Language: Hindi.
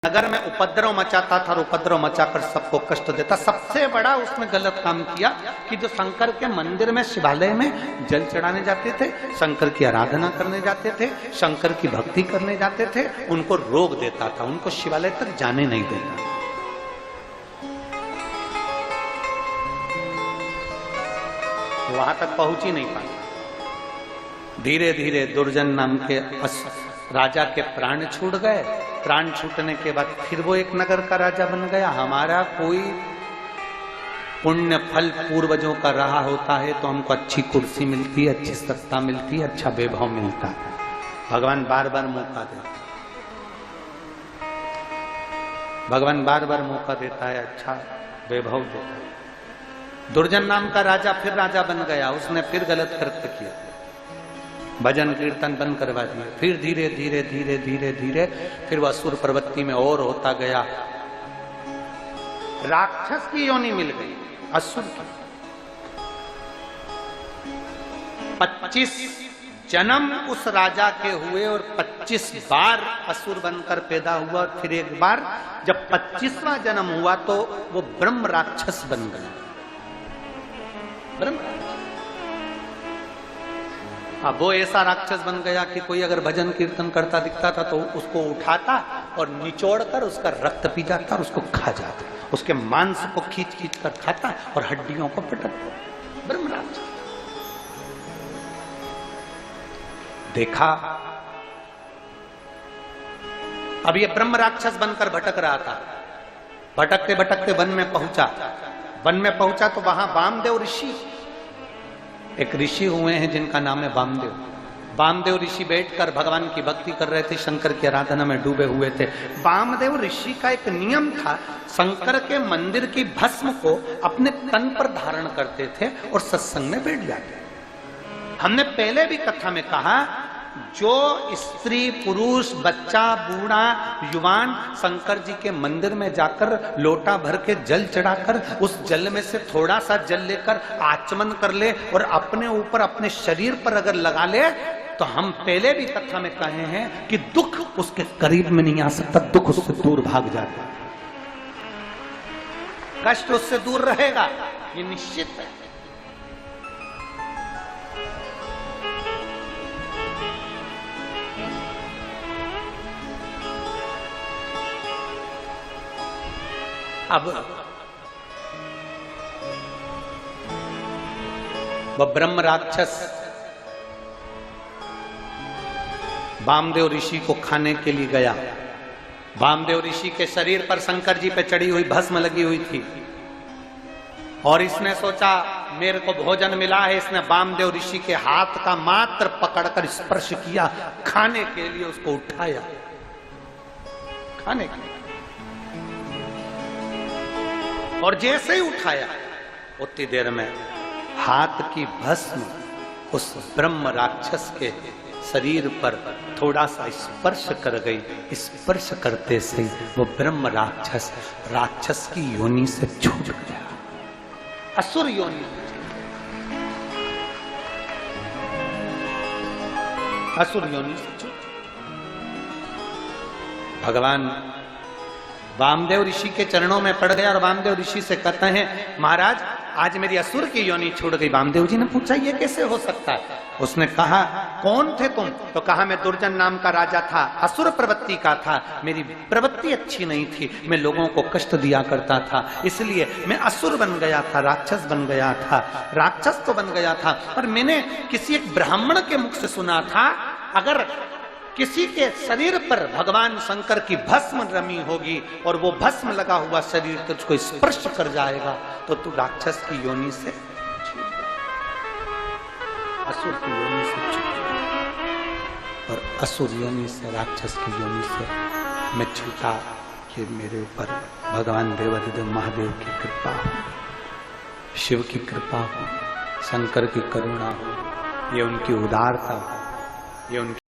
नगर में उपद्रव मचाता था और उपद्रव मचाकर सबको कष्ट देता। सबसे बड़ा उसने गलत काम किया कि जो शंकर के मंदिर में शिवालय में जल चढ़ाने जाते थे, शंकर की आराधना करने जाते थे, शंकर की भक्ति करने जाते थे, उनको रोक देता था, उनको शिवालय तक जाने नहीं देता। वहां तक पहुंच ही नहीं पाता। धीरे धीरे दुर्जन नाम के राजा के प्राण छूट गए। प्राण छूटने के बाद फिर वो एक नगर का राजा बन गया। हमारा कोई पुण्य फल पूर्वजों का रहा होता है तो हमको अच्छी कुर्सी मिलती है, अच्छी सत्ता मिलती है, अच्छा वैभव मिलता है। भगवान बार बार मौका देता है, भगवान बार बार मौका देता है, अच्छा वैभव देता है। दुर्जन नाम का राजा फिर राजा बन गया। उसने फिर गलत कृत्य किया, भजन कीर्तन बंद करवा दिए। फिर धीरे धीरे धीरे धीरे धीरे फिर वह असुर प्रवृत्ति में और होता गया। राक्षस की योनि मिल गई, असुर की। 25 जन्म उस राजा के हुए और 25 बार असुर बनकर पैदा हुआ। और फिर एक बार जब 25वां जन्म हुआ तो वो ब्रह्म राक्षस बन गया। ब्रह्म अब वो ऐसा राक्षस बन गया कि कोई अगर भजन कीर्तन करता दिखता था तो उसको उठाता और निचोड़कर उसका रक्त पी जाता और उसको खा जाता, उसके मांस को खींच खींच कर खाता और हड्डियों को पटकता। ब्रह्म राक्षस देखा। अब ये ब्रह्म राक्षस बनकर भटक रहा था। भटकते भटकते वन में पहुंचा। वन में पहुंचा तो वहां वामदेव ऋषि, एक ऋषि हुए हैं जिनका नाम है वामदेव। वामदेव ऋषि बैठकर भगवान की भक्ति कर रहे थे, शंकर की आराधना में डूबे हुए थे। वामदेव ऋषि का एक नियम था, शंकर के मंदिर की भस्म को अपने तन पर धारण करते थे और सत्संग में बैठ जाते। हमने पहले भी कथा में कहा, जो स्त्री पुरुष बच्चा बूढ़ा युवान शंकर जी के मंदिर में जाकर लोटा भर के जल चढ़ाकर उस जल में से थोड़ा सा जल लेकर आचमन कर ले और अपने ऊपर अपने शरीर पर अगर लगा ले तो हम पहले भी कथा में कहे हैं कि दुख उसके करीब में नहीं आ सकता, दुख उससे दूर भाग जाता, कष्ट उससे दूर रहेगा, ये निश्चित है। अब वह ब्रह्म राक्षस वामदेव ऋषि को खाने के लिए गया। वामदेव ऋषि के शरीर पर शंकर जी पे चढ़ी हुई भस्म लगी हुई थी और इसने सोचा मेरे को भोजन मिला है। इसने वामदेव ऋषि के हाथ का मात्र पकड़कर स्पर्श किया, खाने के लिए उसको उठाया, खाने के लिए। और जैसे ही उठाया उतनी देर में हाथ की भस्म उस ब्रह्म राक्षस के शरीर पर थोड़ा सा स्पर्श कर गई। स्पर्श करते से वो ब्रह्म राक्षस राक्षस की योनि से छूट गया, असुर योनि, असुर योनि से छूट। भगवान वामदेव ऋषि के चरणों में पड़ गया और वामदेव ऋषि से कहते हैं, महाराज आज मेरी असुर की योनि छूट गई। वामदेव जी ने पूछा ये कैसे हो सकता है? उसने कहा कौन थे तुम? तो कहा मैं दुर्जन नाम का राजा था, असुर प्रवृत्ति का था, मेरी प्रवृत्ति अच्छी नहीं थी, मैं लोगों को कष्ट दिया करता था, इसलिए मैं असुर बन गया था, राक्षस बन गया था। राक्षस तो बन गया था पर मैंने किसी एक ब्राह्मण के मुख से सुना था, अगर किसी के शरीर पर भगवान शंकर की भस्म रमी होगी और वो भस्म लगा हुआ शरीर तुझको स्पर्श कर जाएगा तो तू राक्षस की योनि से छूट, असुर की योनि से छूट। और असुर योनि से राक्षस की योनि से मैं छूटा कि मेरे ऊपर भगवान देवाधिदेव महादेव की कृपा हो, शिव की कृपा हो, शंकर की करुणा हो, ये उनकी उदारता हो, ये उनकी